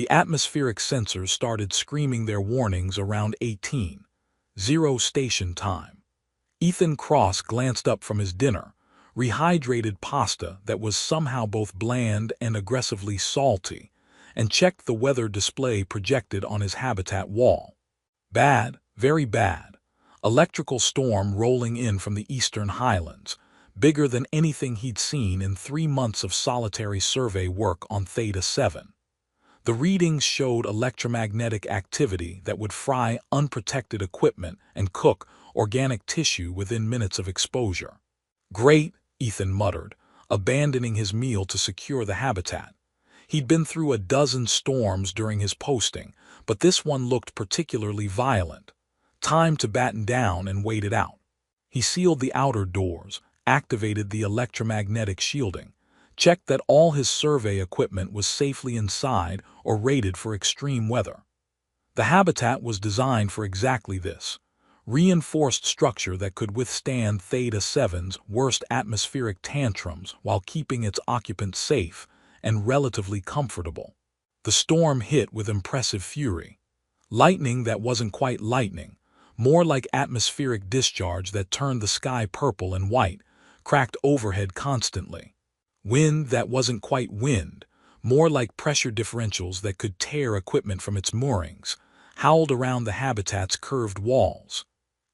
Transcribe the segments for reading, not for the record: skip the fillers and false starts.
The atmospheric sensors started screaming their warnings around 18:00 station time. Ethan Cross glanced up from his dinner, rehydrated pasta that was somehow both bland and aggressively salty, and checked the weather display projected on his habitat wall. Bad, very bad. Electrical storm rolling in from the eastern highlands, bigger than anything he'd seen in 3 months of solitary survey work on Theta 7. The readings showed electromagnetic activity that would fry unprotected equipment and cook organic tissue within minutes of exposure. Great, Ethan muttered, abandoning his meal to secure the habitat. He'd been through a dozen storms during his posting, but this one looked particularly violent. Time to batten down and wait it out. He sealed the outer doors, activated the electromagnetic shielding, checked that all his survey equipment was safely inside or rated for extreme weather. The habitat was designed for exactly this: reinforced structure that could withstand Theta 7's worst atmospheric tantrums while keeping its occupants safe and relatively comfortable. The storm hit with impressive fury. Lightning that wasn't quite lightning, more like atmospheric discharge that turned the sky purple and white, cracked overhead constantly. Wind that wasn't quite wind, more like pressure differentials that could tear equipment from its moorings, howled around the habitat's curved walls.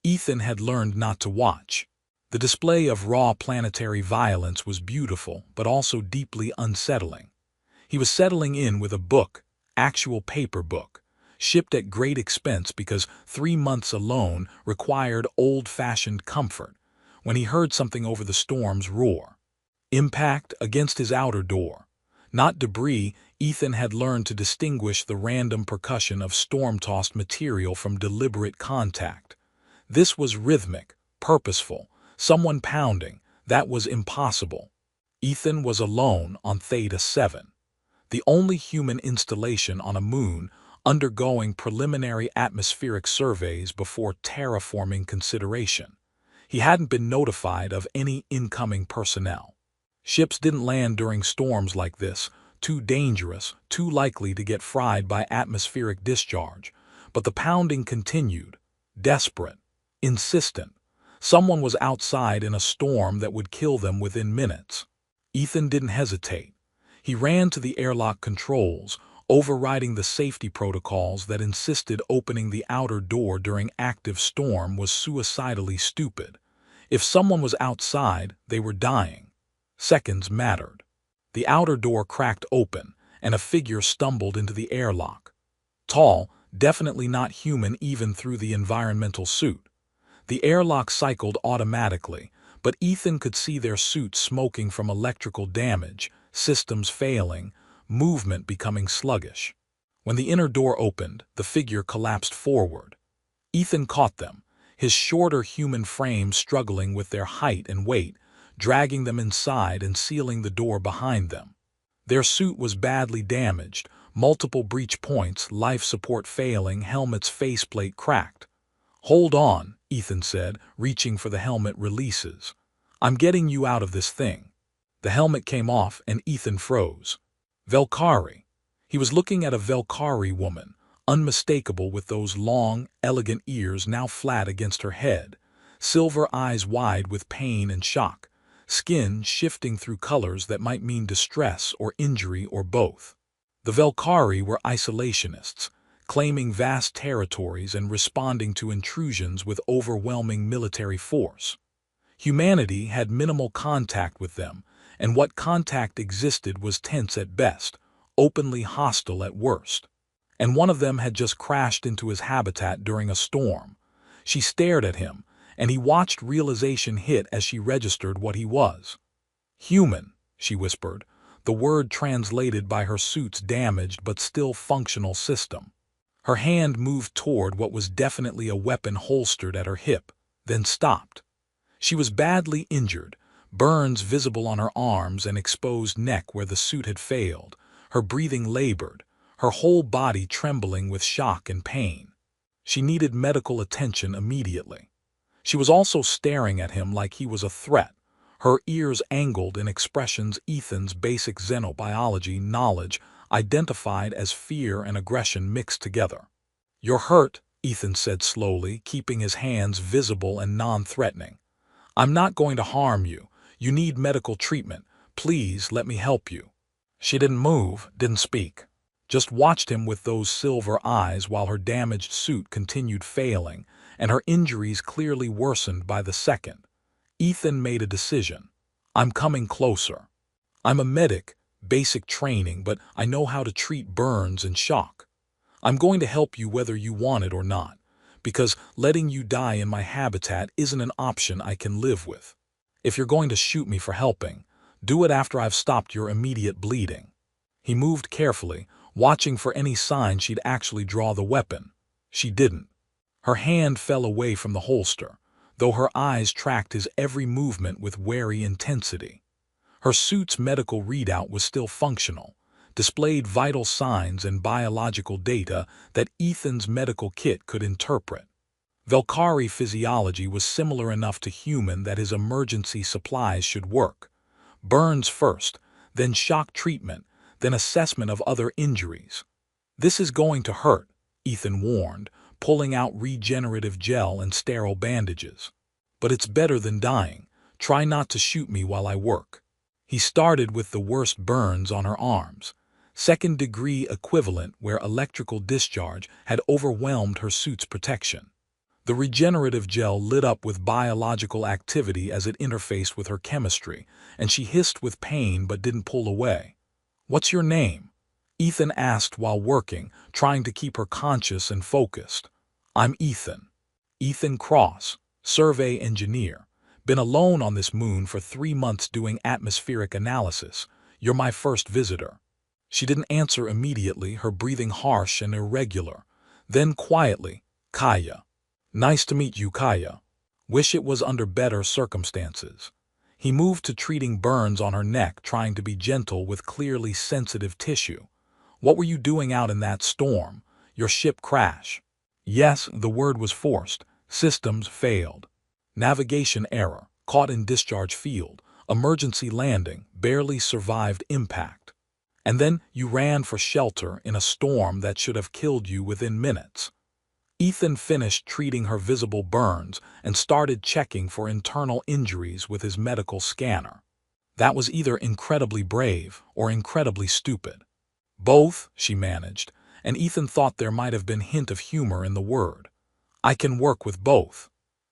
Ethan had learned not to watch. The display of raw planetary violence was beautiful, but also deeply unsettling. He was settling in with a book, actual paper book, shipped at great expense because 3 months alone required old-fashioned comfort, when he heard something over the storm's roar. Impact against his outer door. Not debris. Ethan had learned to distinguish the random percussion of storm-tossed material from deliberate contact. This was rhythmic, purposeful, someone pounding. That was impossible. Ethan was alone on Theta 7, the only human installation on a moon undergoing preliminary atmospheric surveys before terraforming consideration. He hadn't been notified of any incoming personnel. Ships didn't land during storms like this, too dangerous, too likely to get fried by atmospheric discharge. But the pounding continued, desperate, insistent. Someone was outside in a storm that would kill them within minutes. Ethan didn't hesitate. He ran to the airlock controls, overriding the safety protocols that insisted opening the outer door during active storm was suicidally stupid. If someone was outside, they were dying. Seconds mattered. The outer door cracked open, and a figure stumbled into the airlock. Tall, definitely not human even through the environmental suit. The airlock cycled automatically, but Ethan could see their suits smoking from electrical damage, systems failing, movement becoming sluggish. When the inner door opened, the figure collapsed forward. Ethan caught them, his shorter human frame struggling with their height and weight, dragging them inside and sealing the door behind them. Their suit was badly damaged, multiple breach points, life support failing, helmet's faceplate cracked. "Hold on," Ethan said, reaching for the helmet releases. "I'm getting you out of this thing." The helmet came off and Ethan froze. Velkari. He was looking at a Velkari woman, unmistakable with those long, elegant ears now flat against her head, silver eyes wide with pain and shock, skin shifting through colors that might mean distress or injury or both. The Velkari were isolationists, claiming vast territories and responding to intrusions with overwhelming military force. Humanity had minimal contact with them, and what contact existed was tense at best, openly hostile at worst. And one of them had just crashed into his habitat during a storm. She stared at him, and he watched realization hit as she registered what he was. "Human," she whispered, the word translated by her suit's damaged but still functional system. Her hand moved toward what was definitely a weapon holstered at her hip, then stopped. She was badly injured, burns visible on her arms and exposed neck where the suit had failed, her breathing labored, her whole body trembling with shock and pain. She needed medical attention immediately. She was also staring at him like he was a threat, her ears angled in expressions Ethan's basic xenobiology knowledge identified as fear and aggression mixed together. "You're hurt," Ethan said slowly, keeping his hands visible and non-threatening. "I'm not going to harm you. You need medical treatment. Please let me help you." She didn't move, didn't speak. Just watched him with those silver eyes while her damaged suit continued failing, and her injuries clearly worsened by the second. Ethan made a decision. "I'm coming closer. I'm a medic, basic training, but I know how to treat burns and shock. I'm going to help you whether you want it or not, because letting you die in my habitat isn't an option I can live with. If you're going to shoot me for helping, do it after I've stopped your immediate bleeding." He moved carefully, watching for any sign she'd actually draw the weapon. She didn't. Her hand fell away from the holster, though her eyes tracked his every movement with wary intensity. Her suit's medical readout was still functional, displayed vital signs and biological data that Ethan's medical kit could interpret. Valkyrie physiology was similar enough to human that his emergency supplies should work. Burns first, then shock treatment, then assessment of other injuries. "This is going to hurt," Ethan warned, pulling out regenerative gel and sterile bandages. "But it's better than dying. Try not to shoot me while I work." He started with the worst burns on her arms, second-degree equivalent where electrical discharge had overwhelmed her suit's protection. The regenerative gel lit up with biological activity as it interfaced with her chemistry, and she hissed with pain but didn't pull away. "What's your name?" Ethan asked while working, trying to keep her conscious and focused. "I'm Ethan. Ethan Cross, survey engineer. Been alone on this moon for 3 months doing atmospheric analysis. You're my first visitor." She didn't answer immediately, her breathing harsh and irregular. Then quietly, "Kaya." "Nice to meet you, Kaya. Wish it was under better circumstances." He moved to treating burns on her neck, trying to be gentle with clearly sensitive tissue. "What were you doing out in that storm? Your ship crash?" Yes, the word was forced. Systems failed. Navigation error, caught in discharge field, emergency landing, barely survived impact. And then you ran for shelter in a storm that should have killed you within minutes. Ethan finished treating her visible burns and started checking for internal injuries with his medical scanner. That was either incredibly brave or incredibly stupid. "Both," she managed, and Ethan thought there might have been a hint of humor in the word. "I can work with both."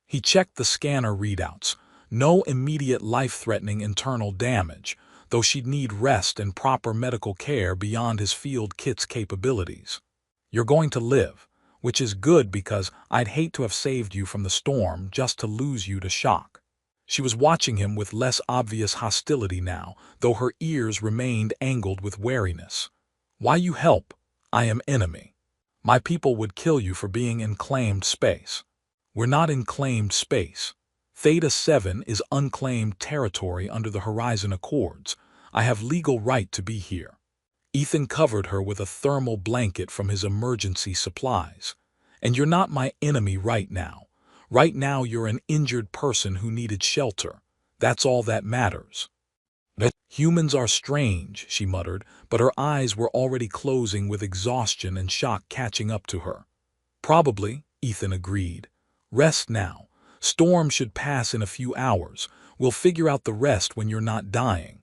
He checked the scanner readouts. No immediate life-threatening internal damage, though she'd need rest and proper medical care beyond his field kit's capabilities. "You're going to live, which is good because I'd hate to have saved you from the storm just to lose you to shock." She was watching him with less obvious hostility now, though her ears remained angled with wariness. "Why you help? I am enemy. My people would kill you for being in claimed space." "We're not in claimed space. Theta 7 is unclaimed territory under the Horizon Accords. I have legal right to be here." Ethan covered her with a thermal blanket from his emergency supplies. "And you're not my enemy right now. Right now you're an injured person who needed shelter. That's all that matters." "Humans are strange," she muttered, but her eyes were already closing with exhaustion and shock catching up to her. "Probably," Ethan agreed. "Rest now. Storm should pass in a few hours. We'll figure out the rest when you're not dying."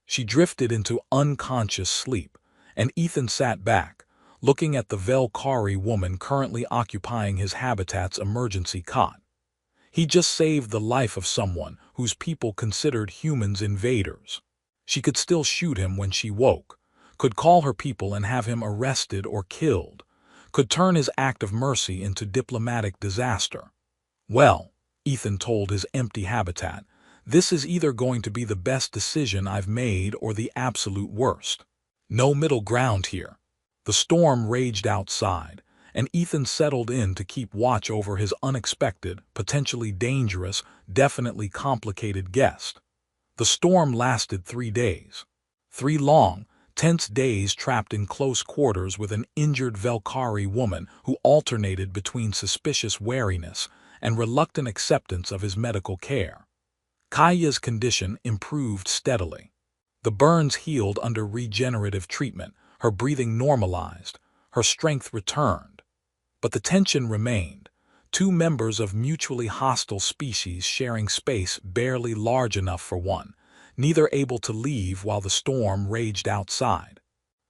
She drifted into unconscious sleep, and Ethan sat back, looking at the Valkyrie woman currently occupying his habitat's emergency cot. He just saved the life of someone whose people considered humans invaders. She could still shoot him when she woke, could call her people and have him arrested or killed, could turn his act of mercy into diplomatic disaster. "Well," Ethan told his empty habitat, "this is either going to be the best decision I've made or the absolute worst. No middle ground here." The storm raged outside, and Ethan settled in to keep watch over his unexpected, potentially dangerous, definitely complicated guest. The storm lasted 3 days. 3 long, tense days trapped in close quarters with an injured Valkyrie woman who alternated between suspicious wariness and reluctant acceptance of his medical care. Kaya's condition improved steadily. The burns healed under regenerative treatment, her breathing normalized, her strength returned. But the tension remained. Two members of mutually hostile species sharing space barely large enough for one, neither able to leave while the storm raged outside.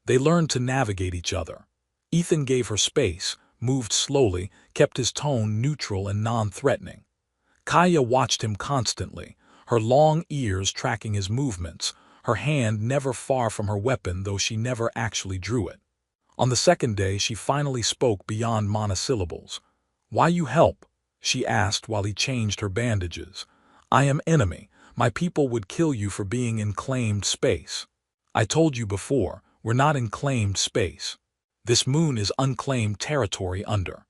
They learned to navigate each other. Ethan gave her space, moved slowly, kept his tone neutral and non-threatening. Kaya watched him constantly, her long ears tracking his movements, her hand never far from her weapon though she never actually drew it. On the second day she finally spoke beyond monosyllables. "Why you help?" she asked while he changed her bandages. "I am enemy. My people would kill you for being in claimed space." "I told you before, we're not in claimed space. This moon is unclaimed territory under."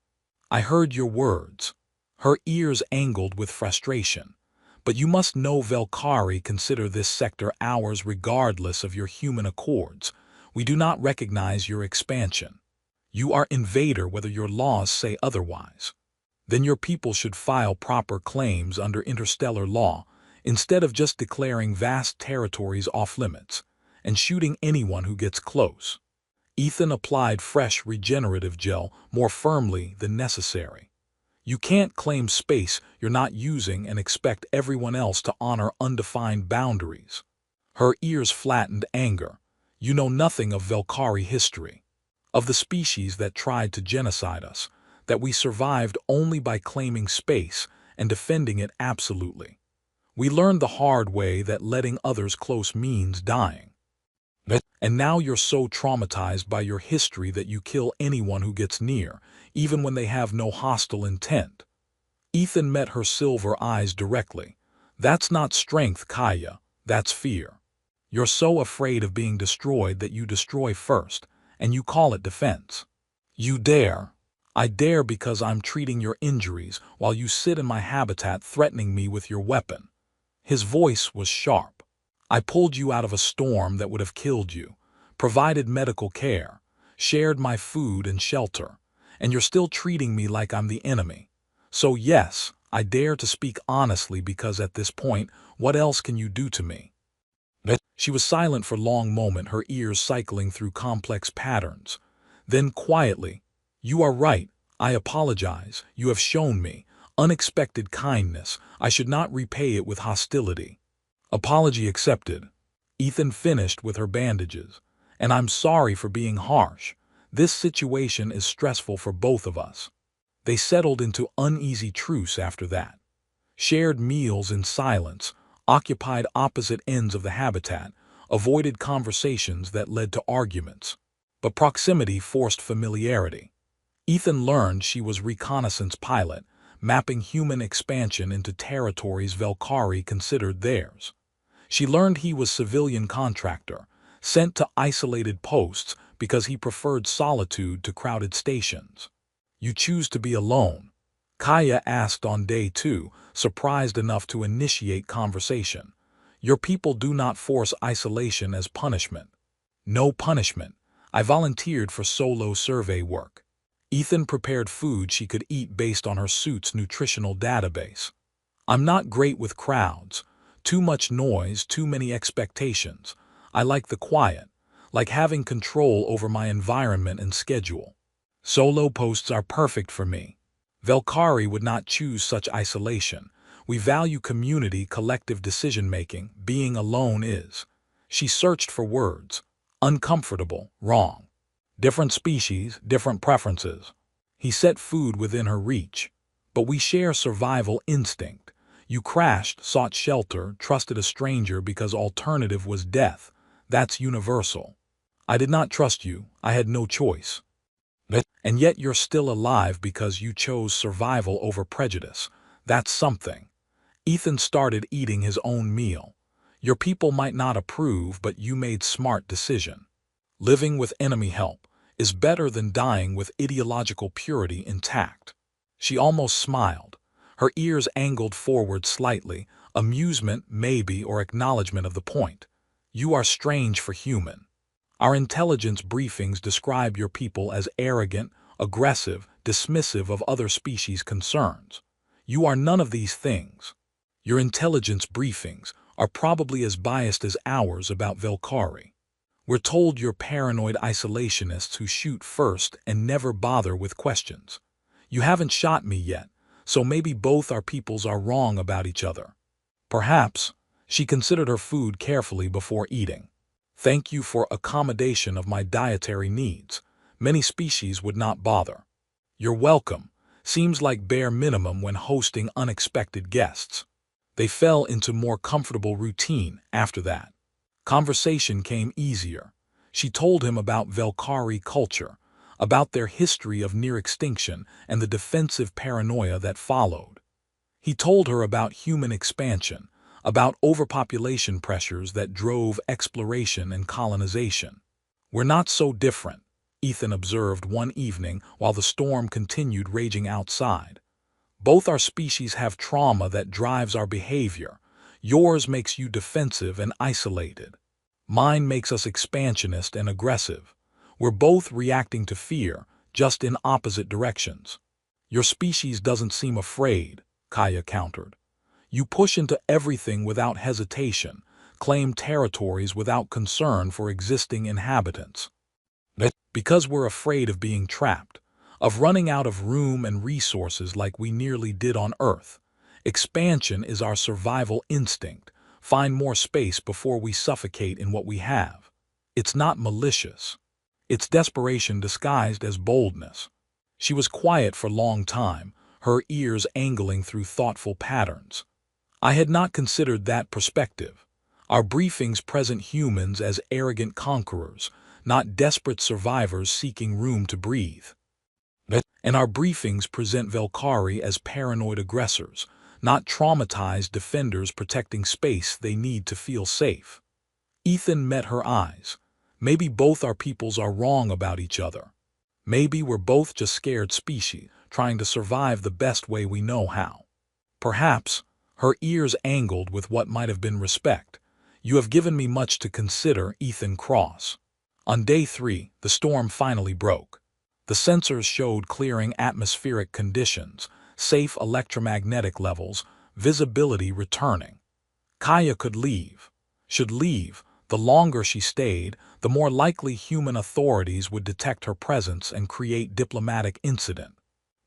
"I heard your words." Her ears angled with frustration. "But you must know Velkari consider this sector ours regardless of your human accords. We do not recognize your expansion. You are invader whether your laws say otherwise. Then your people should file proper claims under interstellar law, instead of just declaring vast territories off-limits and shooting anyone who gets close." Ethan applied fresh regenerative gel more firmly than necessary. "You can't claim space you're not using and expect everyone else to honor undefined boundaries." Her ears flattened anger. "You know nothing of Velkari history, of the species that tried to genocide us, that we survived only by claiming space and defending it absolutely. We learned the hard way that letting others close means dying. And now you're so traumatized by your history that you kill anyone who gets near, even when they have no hostile intent." Ethan met her silver eyes directly. "That's not strength, Kaya. That's fear. You're so afraid of being destroyed that you destroy first, and you call it defense. You dare." "I dare because I'm treating your injuries while you sit in my habitat threatening me with your weapon." His voice was sharp. "I pulled you out of a storm that would have killed you, provided medical care, shared my food and shelter, and you're still treating me like I'm the enemy. So yes, I dare to speak honestly because at this point, what else can you do to me?" She was silent for a long moment, her ears cycling through complex patterns. Then quietly, "You are right. I apologize. You have shown me unexpected kindness. I should not repay it with hostility." "Apology accepted." Ethan finished with her bandages. "And I'm sorry for being harsh. This situation is stressful for both of us." They settled into uneasy truce after that. Shared meals in silence, occupied opposite ends of the habitat, avoided conversations that led to arguments. But proximity forced familiarity. Ethan learned she was reconnaissance pilot, mapping human expansion into territories Velkari considered theirs. She learned he was civilian contractor, sent to isolated posts because he preferred solitude to crowded stations. "You choose to be alone?" Kaya asked on day 2, surprised enough to initiate conversation. "Your people do not force isolation as punishment." "No punishment. I volunteered for solo survey work." Ethan prepared food she could eat based on her suit's nutritional database. "I'm not great with crowds. Too much noise, too many expectations. I like the quiet, like having control over my environment and schedule. Solo posts are perfect for me. Velkari would not choose such isolation. We value community, collective decision-making. Being alone is." She searched for words. "Uncomfortable, wrong. Different species, different preferences." He set food within her reach. "But we share survival instinct. You crashed, sought shelter, trusted a stranger because alternative was death. That's universal. I did not trust you. I had no choice. And yet you're still alive because you chose survival over prejudice. That's something." Ethan started eating his own meal. "Your people might not approve, but you made smart decision. Living with enemy help is better than dying with ideological purity intact." She almost smiled. Her ears angled forward slightly, amusement maybe or acknowledgement of the point. "You are strange for human. Our intelligence briefings describe your people as arrogant, aggressive, dismissive of other species' concerns. You are none of these things. Your intelligence briefings are probably as biased as ours about Velkari. We're told you're paranoid isolationists who shoot first and never bother with questions. You haven't shot me yet, so maybe both our peoples are wrong about each other. Perhaps. She considered her food carefully before eating. Thank you for accommodation of my dietary needs. Many species would not bother. You're welcome. Seems like bare minimum when hosting unexpected guests. They fell into more comfortable routine after that. Conversation came easier. She told him about Velkari culture, about their history of near extinction and the defensive paranoia that followed. He told her about human expansion, about overpopulation pressures that drove exploration and colonization. We're not so different, Ethan observed one evening while the storm continued raging outside. Both our species have trauma that drives our behavior. Yours makes you defensive and isolated. Mine makes us expansionist and aggressive. We're both reacting to fear, just in opposite directions. Your species doesn't seem afraid, Kaya countered. You push into everything without hesitation, claim territories without concern for existing inhabitants. Because we're afraid of being trapped, of running out of room and resources like we nearly did on Earth. Expansion is our survival instinct. Find more space before we suffocate in what we have. It's not malicious. It's desperation disguised as boldness. She was quiet for a long time, her ears angling through thoughtful patterns. I had not considered that perspective. Our briefings present humans as arrogant conquerors, not desperate survivors seeking room to breathe. And our briefings present Velkari as paranoid aggressors, not traumatized defenders protecting space they need to feel safe. Ethan met her eyes. Maybe both our peoples are wrong about each other. Maybe we're both just scared species, trying to survive the best way we know how. Perhaps. Her ears angled with what might have been respect. You have given me much to consider, Ethan Cross. On day 3, the storm finally broke. The sensors showed clearing atmospheric conditions, safe electromagnetic levels, visibility returning. Kaya could leave. Should leave. The longer she stayed, the more likely human authorities would detect her presence and create diplomatic incident.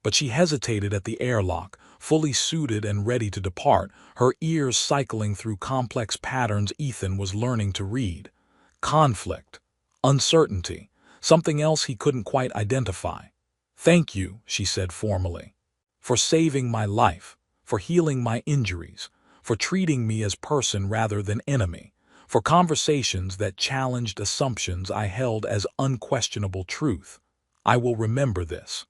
But she hesitated at the airlock, fully suited and ready to depart, her ears cycling through complex patterns Ethan was learning to read. Conflict. Uncertainty. Something else he couldn't quite identify. Thank you, she said formally. For saving my life, for healing my injuries, for treating me as person rather than enemy, for conversations that challenged assumptions I held as unquestionable truth. I will remember this.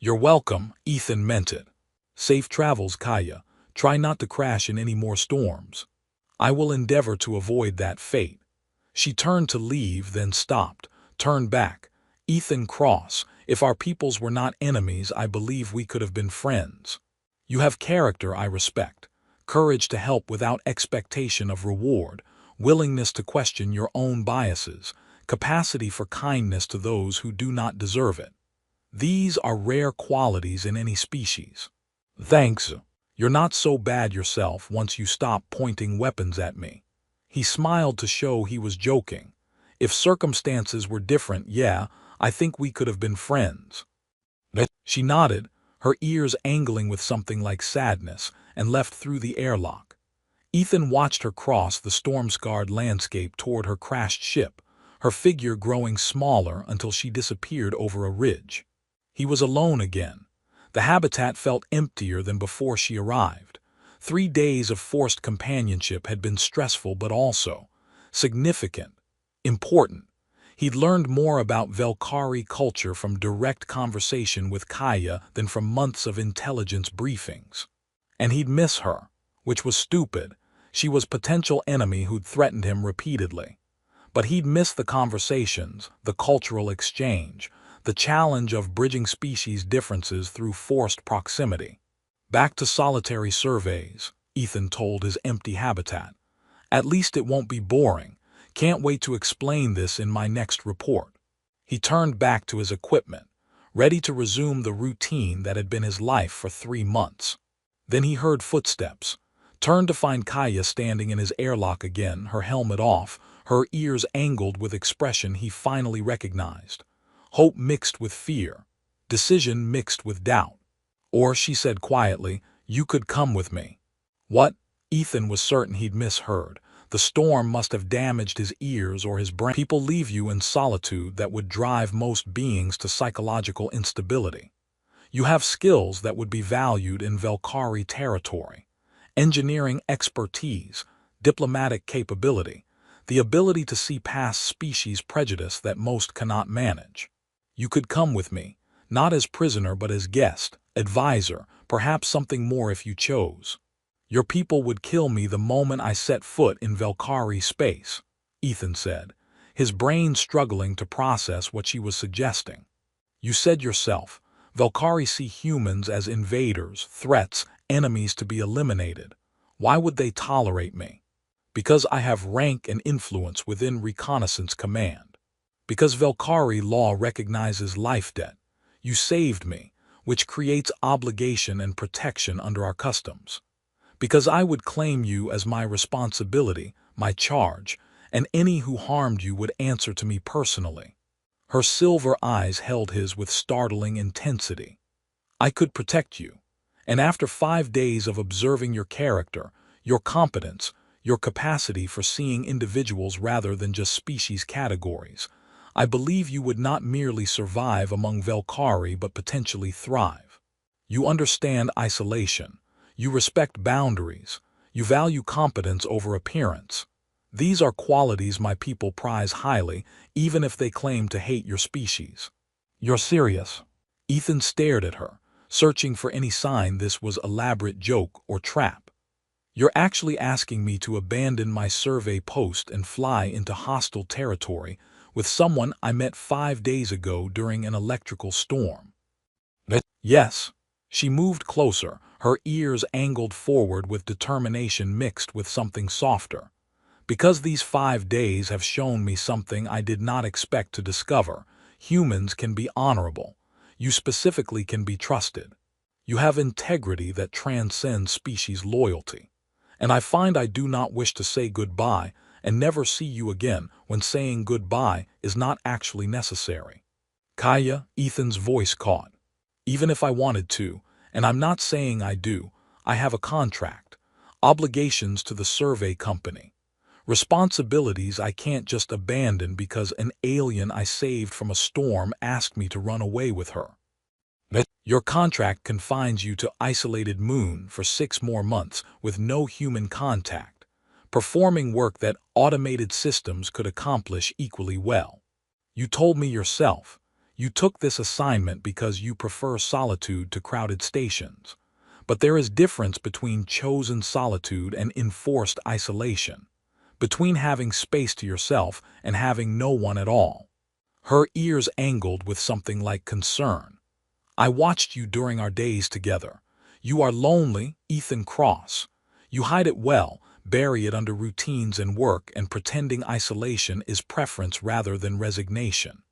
You're welcome, Ethan meant it. Safe travels, Kaya. Try not to crash in any more storms. I will endeavor to avoid that fate. She turned to leave, then stopped, turned back. Ethan Cross, if our peoples were not enemies, I believe we could have been friends. You have character I respect, courage to help without expectation of reward, willingness to question your own biases, capacity for kindness to those who do not deserve it. These are rare qualities in any species. Thanks. You're not so bad yourself once you stop pointing weapons at me. He smiled to show he was joking. If circumstances were different, yeah, I think we could have been friends. She nodded, her ears angling with something like sadness, and left through the airlock. Ethan watched her cross the storm-scarred landscape toward her crashed ship, her figure growing smaller until she disappeared over a ridge. He was alone again. The habitat felt emptier than before she arrived. 3 days of forced companionship had been stressful but also significant, important. He'd learned more about Velkari culture from direct conversation with Kaya than from months of intelligence briefings. And he'd miss her, which was stupid. She was potential enemy who'd threatened him repeatedly. But he'd miss the conversations, the cultural exchange, the challenge of bridging species differences through forced proximity. Back to solitary surveys, Ethan told his empty habitat. At least it won't be boring. Can't wait to explain this in my next report. He turned back to his equipment, ready to resume the routine that had been his life for 3 months. Then he heard footsteps, turned to find Kaya standing in his airlock again, her helmet off, her ears angled with expression he finally recognized. Hope mixed with fear, decision mixed with doubt. Or, she said quietly, "You could come with me." What? Ethan was certain he'd misheard. The storm must have damaged his ears or his brain. People leave you in solitude that would drive most beings to psychological instability. You have skills that would be valued in Velkari territory. Engineering expertise, diplomatic capability, the ability to see past species prejudice that most cannot manage. You could come with me, not as prisoner but as guest, advisor, perhaps something more if you chose. Your people would kill me the moment I set foot in Velkari space, Ethan said, his brain struggling to process what she was suggesting. You said yourself, Velkari see humans as invaders, threats, enemies to be eliminated. Why would they tolerate me? Because I have rank and influence within Reconnaissance Command. Because Velkari law recognizes life debt. You saved me, which creates obligation and protection under our customs. Because I would claim you as my responsibility, my charge, and any who harmed you would answer to me personally. Her silver eyes held his with startling intensity. I could protect you, and after 5 days of observing your character, your competence, your capacity for seeing individuals rather than just species categories, I believe you would not merely survive among Velkari but potentially thrive. You understand isolation. You respect boundaries. You value competence over appearance. These are qualities my people prize highly, even if they claim to hate your species. You're serious? Ethan stared at her, searching for any sign this was elaborate joke or trap. You're actually asking me to abandon my survey post and fly into hostile territory with someone I met 5 days ago during an electrical storm? Yes. She moved closer, her ears angled forward with determination mixed with something softer. Because these 5 days have shown me something I did not expect to discover. Humans can be honorable. You specifically can be trusted. You have integrity that transcends species loyalty. And I find I do not wish to say goodbye and never see you again when saying goodbye is not actually necessary. Kaya, Ethan's voice caught. Even if I wanted to, and I'm not saying I do, I have a contract, obligations to the survey company, responsibilities I can't just abandon because an alien I saved from a storm asked me to run away with her. Your contract confines you to isolated moon for 6 more months with no human contact, performing work that automated systems could accomplish equally well. You told me yourself, you took this assignment because you prefer solitude to crowded stations. But there is difference between chosen solitude and enforced isolation, between having space to yourself and having no one at all. Her ears angled with something like concern. I watched you during our days together. You are lonely, Ethan Cross. You hide it well, bury it under routines and work, and pretending isolation is preference rather than resignation.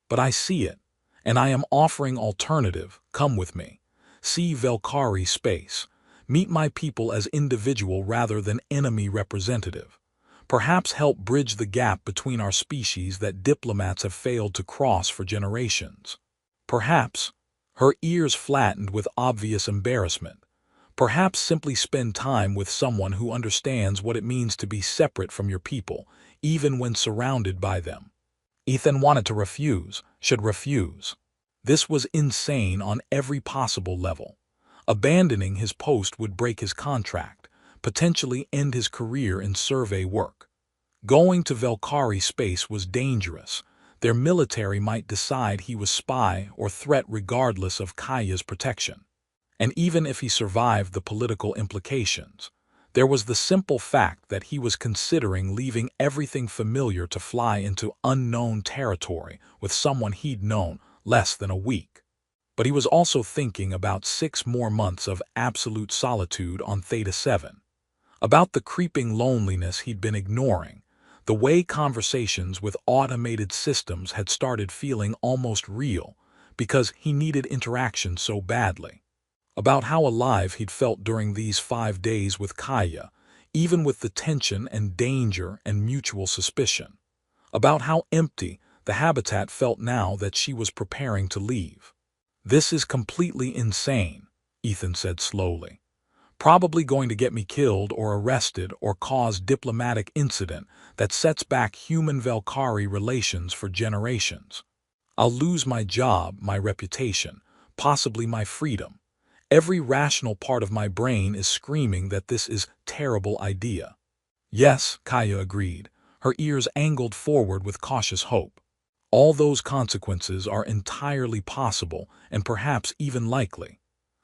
But I see it, and I am offering alternative. Come with me. See Velkari space. Meet my people as individual rather than enemy representative. Perhaps help bridge the gap between our species that diplomats have failed to cross for generations. Perhaps, her ears flattened with obvious embarrassment, perhaps simply spend time with someone who understands what it means to be separate from your people, even when surrounded by them. Ethan wanted to refuse, should refuse. This was insane on every possible level. Abandoning his post would break his contract, potentially end his career in survey work. Going to Velkari space was dangerous. Their military might decide he was spy or threat regardless of Kaya's protection. And even if he survived the political implications, there was the simple fact that he was considering leaving everything familiar to fly into unknown territory with someone he'd known less than a week. But he was also thinking about 6 more months of absolute solitude on Theta 7, about the creeping loneliness he'd been ignoring, the way conversations with automated systems had started feeling almost real because he needed interaction so badly. about how alive he'd felt during these 5 days with Kaya, even with the tension and danger and mutual suspicion, about how empty the habitat felt now that she was preparing to leave. "This is completely insane," Ethan said slowly. "Probably going to get me killed or arrested or cause diplomatic incident that sets back human-Valkyrie relations for generations. I'll lose my job, my reputation, possibly my freedom. Every rational part of my brain is screaming that this is a terrible idea." "Yes," Kaya agreed, her ears angled forward with cautious hope. "All those consequences are entirely possible and perhaps even likely.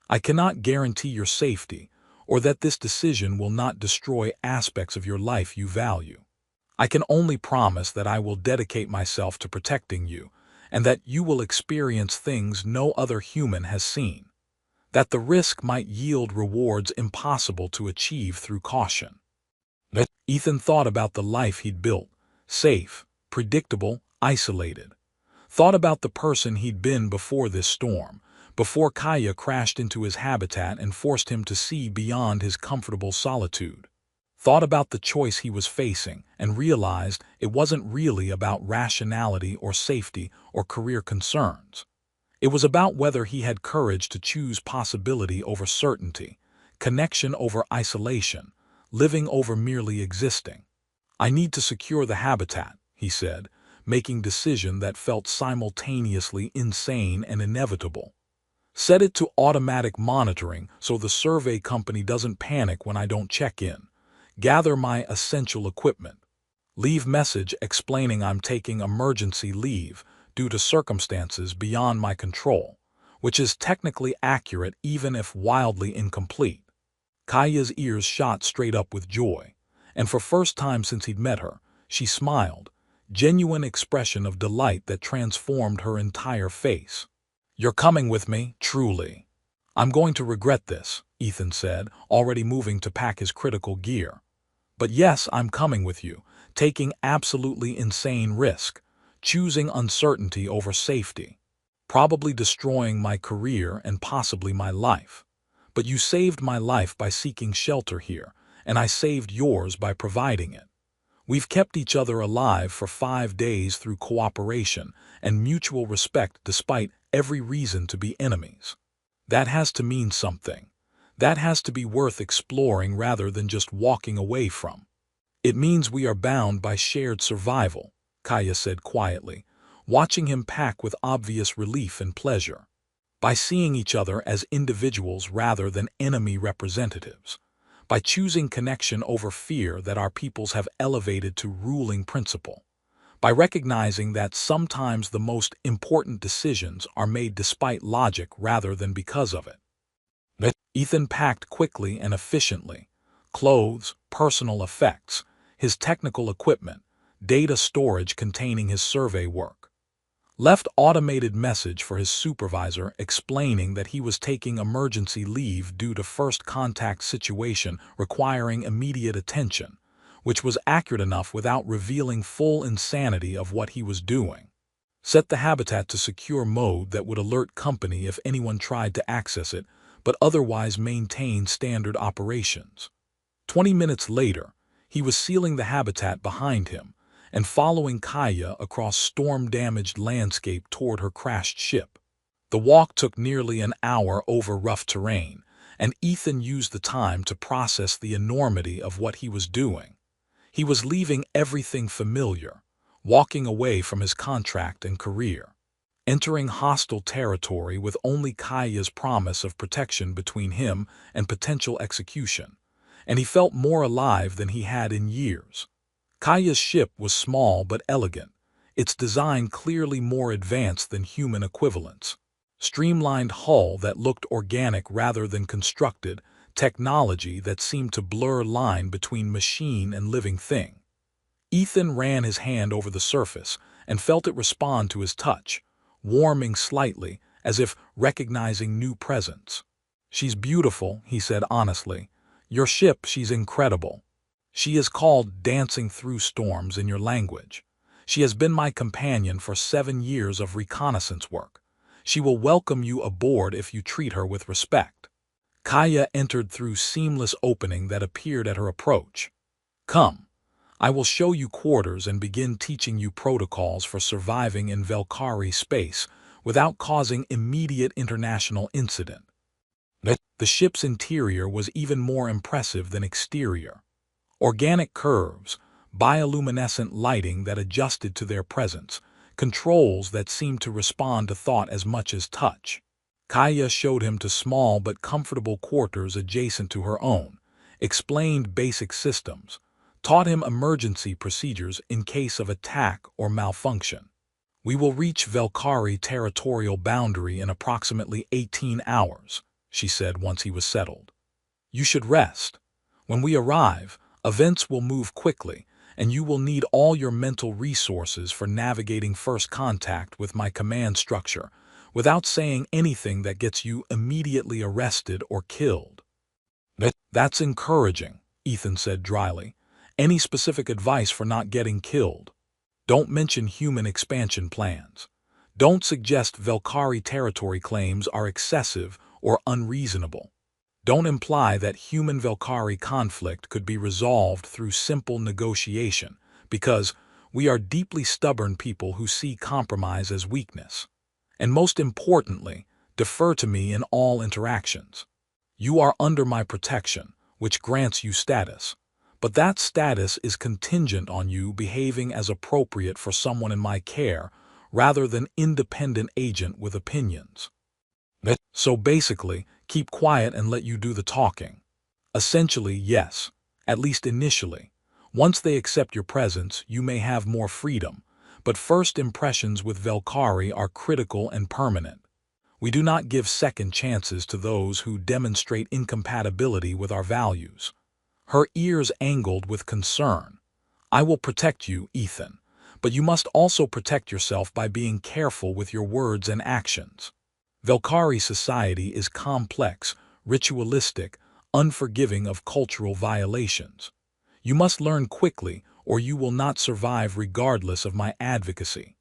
I cannot guarantee your safety or that this decision will not destroy aspects of your life you value. I can only promise that I will dedicate myself to protecting you and that you will experience things no other human has seen. That the risk might yield rewards impossible to achieve through caution." Ethan thought about the life he'd built, safe, predictable, isolated. Thought about the person he'd been before this storm, before Kaya crashed into his habitat and forced him to see beyond his comfortable solitude. Thought about the choice he was facing and realized it wasn't really about rationality or safety or career concerns. It was about whether he had courage to choose possibility over certainty, connection over isolation, living over merely existing. "I need to secure the habitat," he said, making decision that felt simultaneously insane and inevitable. "Set it to automatic monitoring so the survey company doesn't panic when I don't check in. Gather my essential equipment. Leave message explaining I'm taking emergency leave due to circumstances beyond my control," which is technically accurate even if wildly incomplete. Kaya's ears shot straight up with joy, and for first time since he'd met her, she smiled, genuine expression of delight that transformed her entire face. "You're coming with me, truly." "I'm going to regret this," Ethan said, already moving to pack his critical gear. "But yes, I'm coming with you, taking absolutely insane risk, choosing uncertainty over safety, probably destroying my career and possibly my life. But you saved my life by seeking shelter here, and I saved yours by providing it. We've kept each other alive for 5 days through cooperation and mutual respect despite every reason to be enemies. That has to mean something. That has to be worth exploring rather than just walking away from. It means we are bound by shared survival," Kaya said quietly, watching him pack with obvious relief and pleasure. "By seeing each other as individuals rather than enemy representatives. By choosing connection over fear that our peoples have elevated to ruling principle. By recognizing that sometimes the most important decisions are made despite logic rather than because of it." Ethan packed quickly and efficiently. Clothes, personal effects, his technical equipment, data storage containing his survey work. Left automated message for his supervisor explaining that he was taking emergency leave due to first contact situation requiring immediate attention, which was accurate enough without revealing full insanity of what he was doing. Set the habitat to secure mode that would alert company if anyone tried to access it, but otherwise maintain standard operations. 20 minutes later, he was sealing the habitat behind him and following Kaya across storm-damaged landscape toward her crashed ship. The walk took nearly an hour over rough terrain, and Ethan used the time to process the enormity of what he was doing. He was leaving everything familiar, walking away from his contract and career, entering hostile territory with only Kaya's promise of protection between him and potential execution, and he felt more alive than he had in years. Kaya's ship was small but elegant, its design clearly more advanced than human equivalents. Streamlined hull that looked organic rather than constructed, technology that seemed to blur line between machine and living thing. Ethan ran his hand over the surface and felt it respond to his touch, warming slightly, as if recognizing new presence. "She's beautiful," he said honestly. "Your ship, she's incredible. She is called Dancing Through Storms in your language. She has been my companion for 7 years of reconnaissance work. She will welcome you aboard if you treat her with respect." Kaya entered through seamless opening that appeared at her approach. Come, I will show you quarters and begin teaching you protocols for surviving in Velkari space without causing immediate international incident. The ship's interior was even more impressive than exterior. Organic curves, bioluminescent lighting that adjusted to their presence, controls that seemed to respond to thought as much as touch. Kaya showed him to small but comfortable quarters adjacent to her own, explained basic systems, taught him emergency procedures in case of attack or malfunction. We will reach Velkari territorial boundary in approximately 18 hours, she said once he was settled. You should rest. When we arrive, events will move quickly, and you will need all your mental resources for navigating first contact with my command structure without saying anything that gets you immediately arrested or killed. That's encouraging, Ethan said dryly. Any specific advice for not getting killed? Don't mention human expansion plans. Don't suggest Velkari territory claims are excessive or unreasonable. Don't imply that human-Velkari conflict could be resolved through simple negotiation, because we are deeply stubborn people who see compromise as weakness. And most importantly, defer to me in all interactions. You are under my protection, which grants you status. But that status is contingent on you behaving as appropriate for someone in my care, rather than independent agent with opinions. So basically, keep quiet and let you do the talking. Essentially, yes, at least initially. Once they accept your presence, you may have more freedom, but first impressions with Velkari are critical and permanent. We do not give second chances to those who demonstrate incompatibility with our values. Her ears angled with concern. I will protect you, Ethan, but you must also protect yourself by being careful with your words and actions. Velkari society is complex, ritualistic, unforgiving of cultural violations. You must learn quickly, or you will not survive regardless of my advocacy.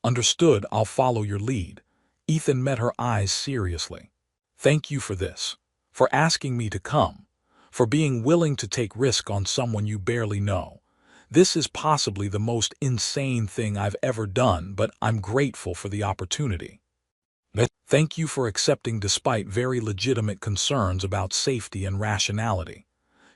Understood, I'll follow your lead. Ethan met her eyes seriously. Thank you for this, for asking me to come, for being willing to take risk on someone you barely know. This is possibly the most insane thing I've ever done, but I'm grateful for the opportunity. Thank you for accepting despite very legitimate concerns about safety and rationality.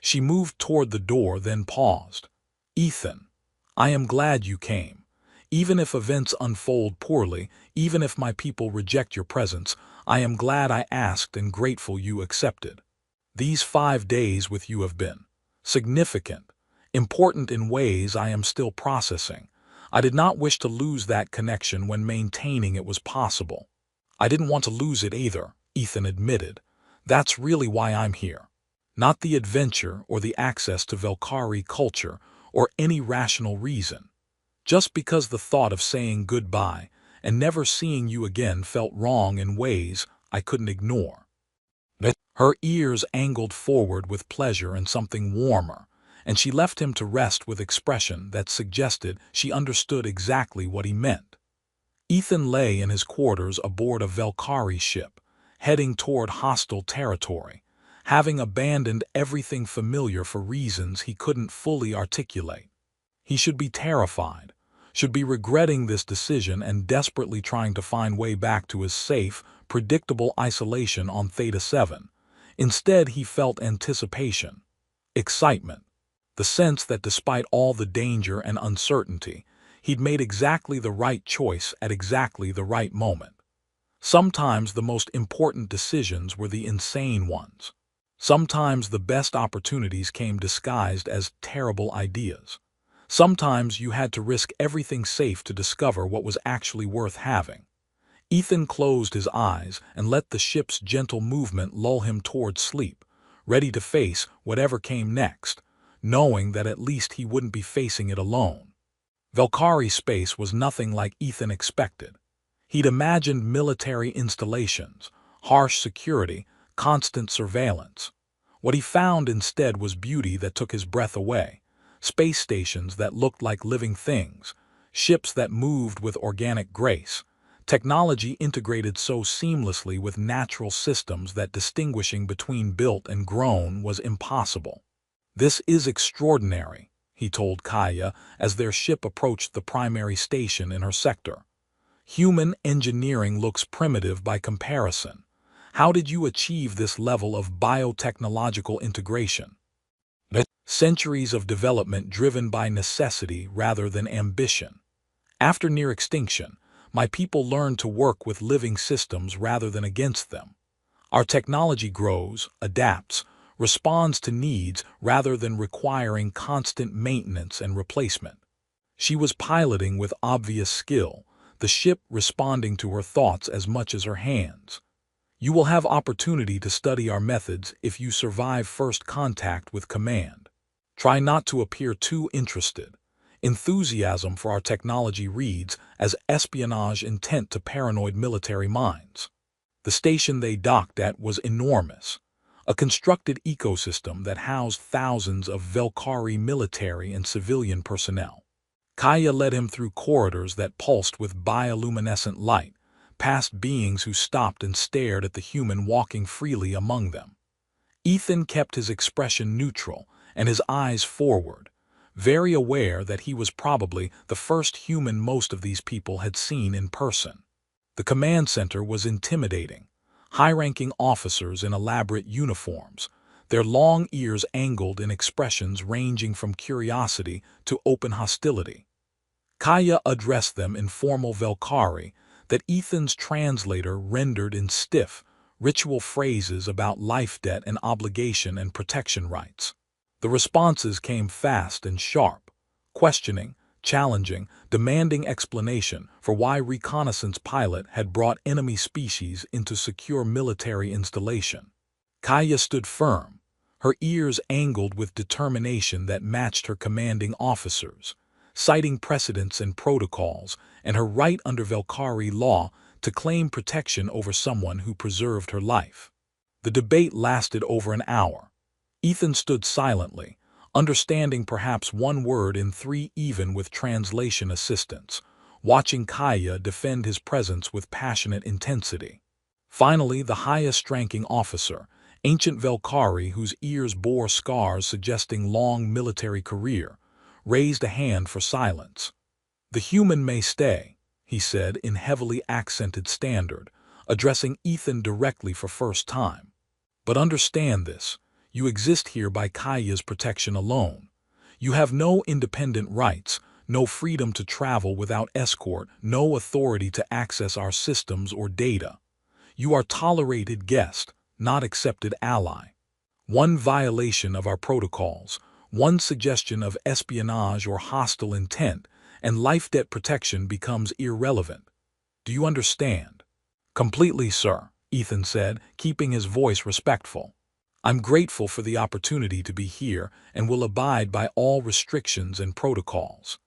She moved toward the door, then paused. Ethan, I am glad you came. Even if events unfold poorly, even if my people reject your presence, I am glad I asked and grateful you accepted. These 5 days with you have been significant, important in ways I am still processing. I did not wish to lose that connection when maintaining it was possible. I didn't want to lose it either, Ethan admitted. That's really why I'm here. Not the adventure or the access to Velkari culture or any rational reason. Just because the thought of saying goodbye and never seeing you again felt wrong in ways I couldn't ignore. Her ears angled forward with pleasure and something warmer, and she left him to rest with expression that suggested she understood exactly what he meant. Ethan lay in his quarters aboard a Velkari ship, heading toward hostile territory, having abandoned everything familiar for reasons he couldn't fully articulate. He should be terrified, should be regretting this decision and desperately trying to find way back to his safe, predictable isolation on Theta 7. Instead, he felt anticipation, excitement, the sense that despite all the danger and uncertainty, he'd made exactly the right choice at exactly the right moment. Sometimes the most important decisions were the insane ones. Sometimes the best opportunities came disguised as terrible ideas. Sometimes you had to risk everything safe to discover what was actually worth having. Ethan closed his eyes and let the ship's gentle movement lull him toward sleep, ready to face whatever came next, knowing that at least he wouldn't be facing it alone. Velkari space was nothing like Ethan expected. He'd imagined military installations, harsh security, constant surveillance. What he found instead was beauty that took his breath away, space stations that looked like living things, ships that moved with organic grace, Technology integrated so seamlessly with natural systems that distinguishing between built and grown was impossible. "This is extraordinary," he told Kaya as their ship approached the primary station in her sector. "Human engineering looks primitive by comparison. How did you achieve this level of biotechnological integration?" "Centuries of development driven by necessity rather than ambition. After near extinction, my people learned to work with living systems rather than against them. Our technology grows, adapts, responds to needs rather than requiring constant maintenance and replacement." She was piloting with obvious skill, the ship responding to her thoughts as much as her hands. "You will have opportunity to study our methods if you survive first contact with command. Try not to appear too interested. Enthusiasm for our technology reads as espionage intent to paranoid military minds." The station they docked at was enormous, a constructed ecosystem that housed thousands of Velkari military and civilian personnel. Kaya led him through corridors that pulsed with bioluminescent light, past beings who stopped and stared at the human walking freely among them. Ethan kept his expression neutral and his eyes forward, very aware that he was probably the first human most of these people had seen in person. The command center was intimidating. High-ranking officers in elaborate uniforms, their long ears angled in expressions ranging from curiosity to open hostility. Kaya addressed them in formal Velkari that Ethan's translator rendered in stiff, ritual phrases about life debt and obligation and protection rights. The responses came fast and sharp, questioning, challenging, demanding explanation for why reconnaissance pilot had brought enemy species into secure military installation. Kaya stood firm, her ears angled with determination that matched her commanding officers, citing precedents and protocols and her right under Velkari law to claim protection over someone who preserved her life. The debate lasted over an hour. Ethan stood silently, understanding perhaps one word in three even with translation assistance, watching Kaya defend his presence with passionate intensity. Finally, the highest-ranking officer, ancient Velkari whose ears bore scars suggesting long military career, raised a hand for silence. "The human may stay," he said in heavily accented standard, addressing Ethan directly for first time. "But understand this. You exist here by Kaya's protection alone. You have no independent rights, no freedom to travel without escort, no authority to access our systems or data. You are tolerated guest, not accepted ally. One violation of our protocols, one suggestion of espionage or hostile intent, and life debt protection becomes irrelevant. Do you understand?" "Completely, sir," Ethan said, keeping his voice respectful. "I'm grateful for the opportunity to be here and will abide by all restrictions and protocols.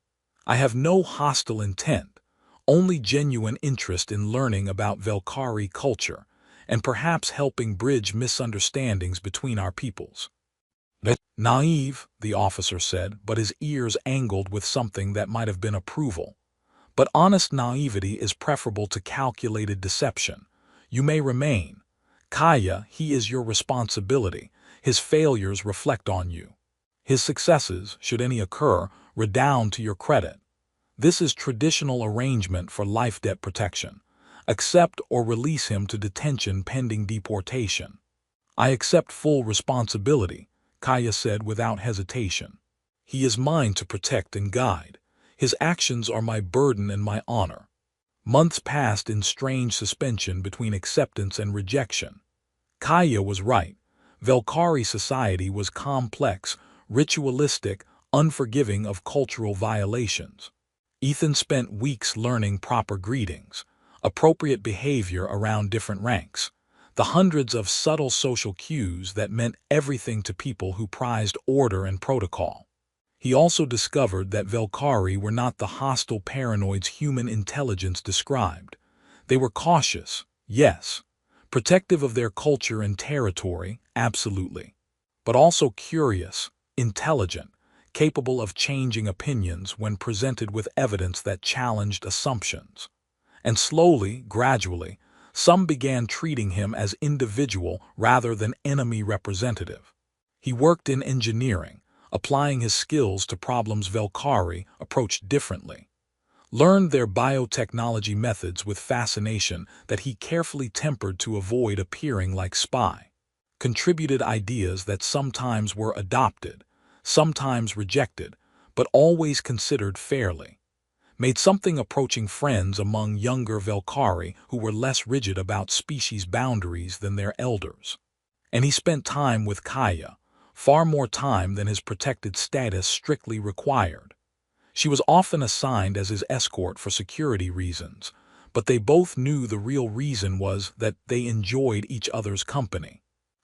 I have no hostile intent, only genuine interest in learning about Velkari culture and perhaps helping bridge misunderstandings between our peoples." "Naive," the officer said, but his ears angled with something that might have been approval. "But honest naivety is preferable to calculated deception. You may remain. Kaya, he is your responsibility. His failures reflect on you. His successes, should any occur, redound to your credit. This is traditional arrangement for life debt protection. Accept or release him to detention pending deportation." "I accept full responsibility," Kaya said without hesitation. "He is mine to protect and guide. His actions are my burden and my honor." Months passed in strange suspension between acceptance and rejection. Kaya was right. Velkari society was complex, ritualistic, unforgiving of cultural violations. Ethan spent weeks learning proper greetings, appropriate behavior around different ranks, the hundreds of subtle social cues that meant everything to people who prized order and protocol. He also discovered that Velkari were not the hostile paranoids human intelligence described. They were cautious, yes, protective of their culture and territory, absolutely, but also curious, intelligent, capable of changing opinions when presented with evidence that challenged assumptions. And slowly, gradually, some began treating him as individual rather than enemy representative. He worked in engineering, applying his skills to problems Valkyrie approached differently. Learned their biotechnology methods with fascination that he carefully tempered to avoid appearing like spy. Contributed ideas that sometimes were adopted, sometimes rejected, but always considered fairly. Made something approaching friends among younger Valkyrie who were less rigid about species boundaries than their elders. And he spent time with Kaya, far more time than his protected status strictly required. She was often assigned as his escort for security reasons, but they both knew the real reason was that they enjoyed each other's company.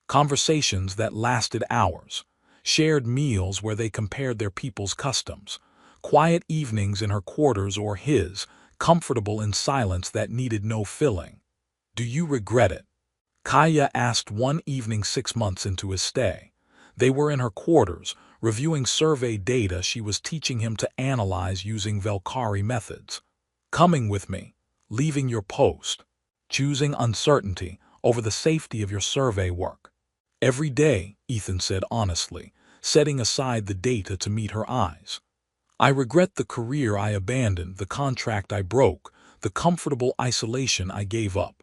Conversations that lasted hours, shared meals where they compared their people's customs, quiet evenings in her quarters or his, comfortable in silence that needed no filling. "Do you regret it?" Kaya asked one evening 6 months into his stay. They were in her quarters, reviewing survey data she was teaching him to analyze using Valkyrie methods. "Coming with me, leaving your post, choosing uncertainty over the safety of your survey work." "Every day," Ethan said honestly, setting aside the data to meet her eyes. "I regret the career I abandoned, the contract I broke, the comfortable isolation I gave up.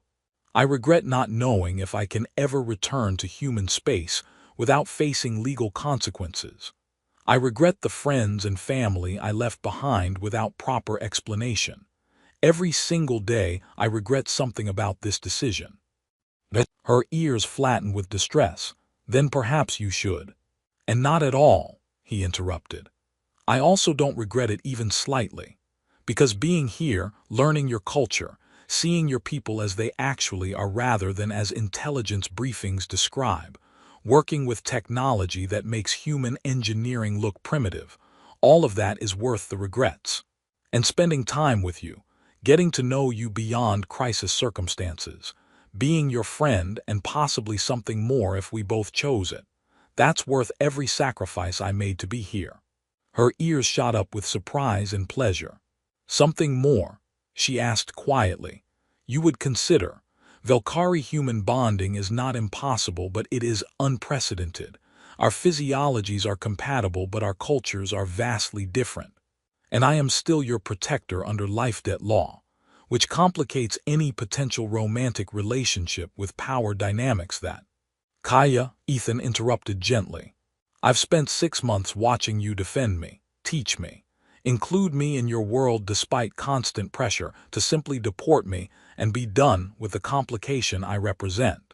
I regret not knowing if I can ever return to human space without facing legal consequences. I regret the friends and family I left behind without proper explanation. Every single day I regret something about this decision." Her ears flattened with distress. "Then perhaps you should." "And not at all," he interrupted. "I also don't regret it even slightly. Because being here, learning your culture, seeing your people as they actually are rather than as intelligence briefings describe, working with technology that makes human engineering look primitive, all of that is worth the regrets. And spending time with you, getting to know you beyond crisis circumstances, being your friend and possibly something more if we both chose it, that's worth every sacrifice I made to be here." Her ears shot up with surprise and pleasure. "Something more?" she asked quietly. "You would consider. Valkyrie-human bonding is not impossible, but it is unprecedented. Our physiologies are compatible, but our cultures are vastly different. And I am still your protector under life debt law, which complicates any potential romantic relationship with power dynamics that—" "Kaya," Ethan interrupted gently. "I've spent 6 months watching you defend me, teach me, include me in your world despite constant pressure to simply deport me and be done with the complication I represent.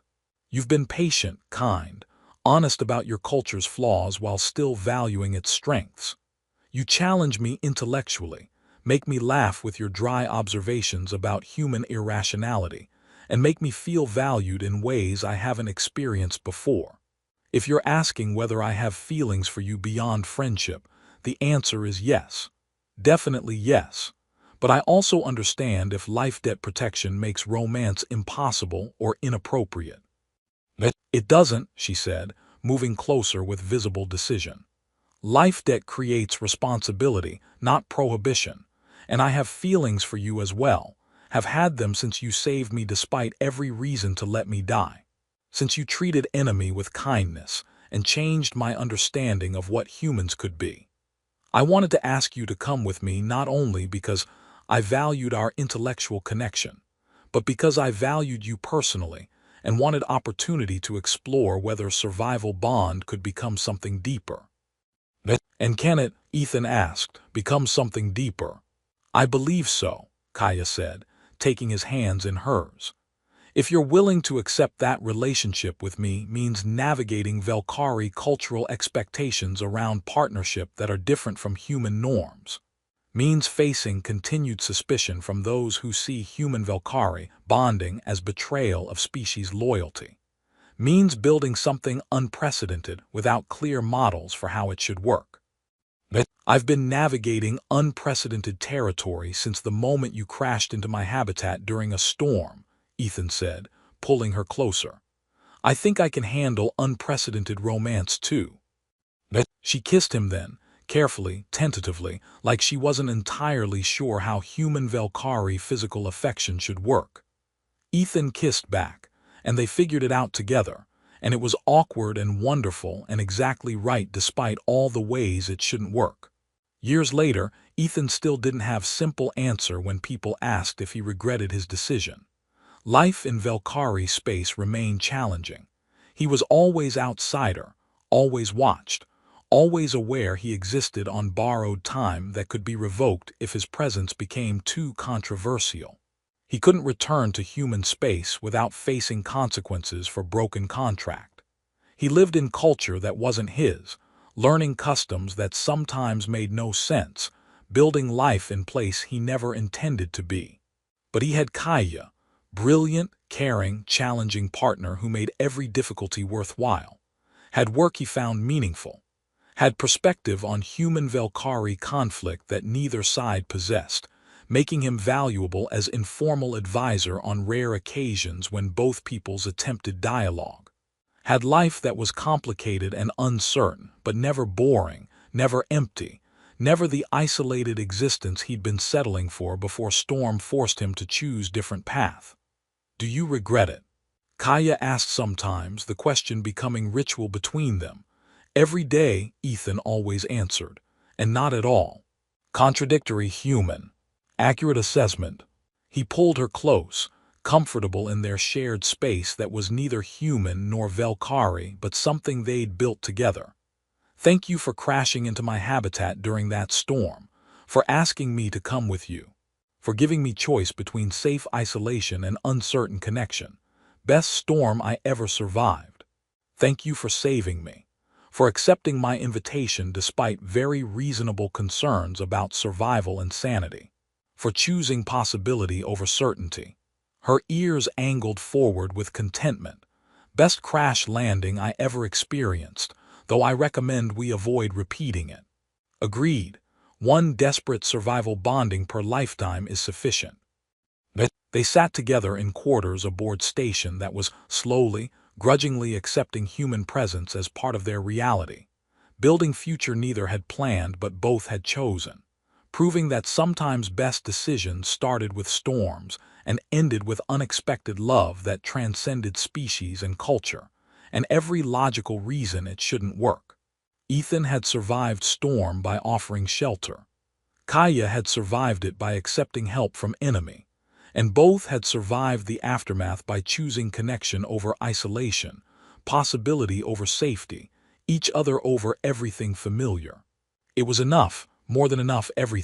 You've been patient, kind, honest about your culture's flaws while still valuing its strengths. You challenge me intellectually, make me laugh with your dry observations about human irrationality, and make me feel valued in ways I haven't experienced before. If you're asking whether I have feelings for you beyond friendship, the answer is yes. Definitely yes. But I also understand if life debt protection makes romance impossible or inappropriate." "It doesn't," she said, moving closer with visible decision. "Life debt creates responsibility, not prohibition. And I have feelings for you as well, have had them since you saved me despite every reason to let me die. Since you treated enemy with kindness and changed my understanding of what humans could be. I wanted to ask you to come with me not only because I valued our intellectual connection, but because I valued you personally and wanted opportunity to explore whether survival bond could become something deeper." "And can it," Ethan asked, "become something deeper?" "I believe so," Kaya said, taking his hands in hers. "If you're willing to accept that relationship with me means navigating Valkyrie cultural expectations around partnership that are different from human norms, means facing continued suspicion from those who see human Valkyrie bonding as betrayal of species loyalty, means building something unprecedented without clear models for how it should work. I've been navigating unprecedented territory since the moment you crashed into my habitat during a storm," Ethan said, pulling her closer. "I think I can handle unprecedented romance too." She kissed him then, carefully, tentatively, like she wasn't entirely sure how human Valkyrie physical affection should work. Ethan kissed back, and they figured it out together, and it was awkward and wonderful and exactly right despite all the ways it shouldn't work. Years later, Ethan still didn't have simple answer when people asked if he regretted his decision. Life in Valkyrie space remained challenging. He was always outsider, always watched, always aware he existed on borrowed time that could be revoked if his presence became too controversial. He couldn't return to human space without facing consequences for broken contract. He lived in culture that wasn't his, learning customs that sometimes made no sense, building life in place he never intended to be. But he had Kaya, brilliant, caring, challenging partner who made every difficulty worthwhile, had work he found meaningful, had perspective on human Valkyrie conflict that neither side possessed, making him valuable as informal advisor on rare occasions when both peoples attempted dialogue. Had life that was complicated and uncertain, but never boring, never empty, never the isolated existence he'd been settling for before Storm forced him to choose different path. Do you regret it? Kaya asked sometimes, the question becoming ritual between them. Every day, Ethan always answered, and not at all. Contradictory human. Accurate assessment. He pulled her close, comfortable in their shared space that was neither human nor Valkyrie but something they'd built together. Thank you for crashing into my habitat during that storm, for asking me to come with you, for giving me choice between safe isolation and uncertain connection. Best storm I ever survived. Thank you for saving me, for accepting my invitation despite very reasonable concerns about survival and sanity, for choosing possibility over certainty. Her ears angled forward with contentment. Best crash landing I ever experienced, though I recommend we avoid repeating it. Agreed. One desperate survival bonding per lifetime is sufficient. They sat together in quarters aboard station that was slowly, grudgingly accepting human presence as part of their reality. Building future neither had planned but both had chosen, proving that sometimes best decisions started with storms and ended with unexpected love that transcended species and culture, and every logical reason it shouldn't work. Ethan had survived storm by offering shelter. Kaya had survived it by accepting help from enemy, and both had survived the aftermath by choosing connection over isolation, possibility over safety, each other over everything familiar. It was enough, more than enough everything.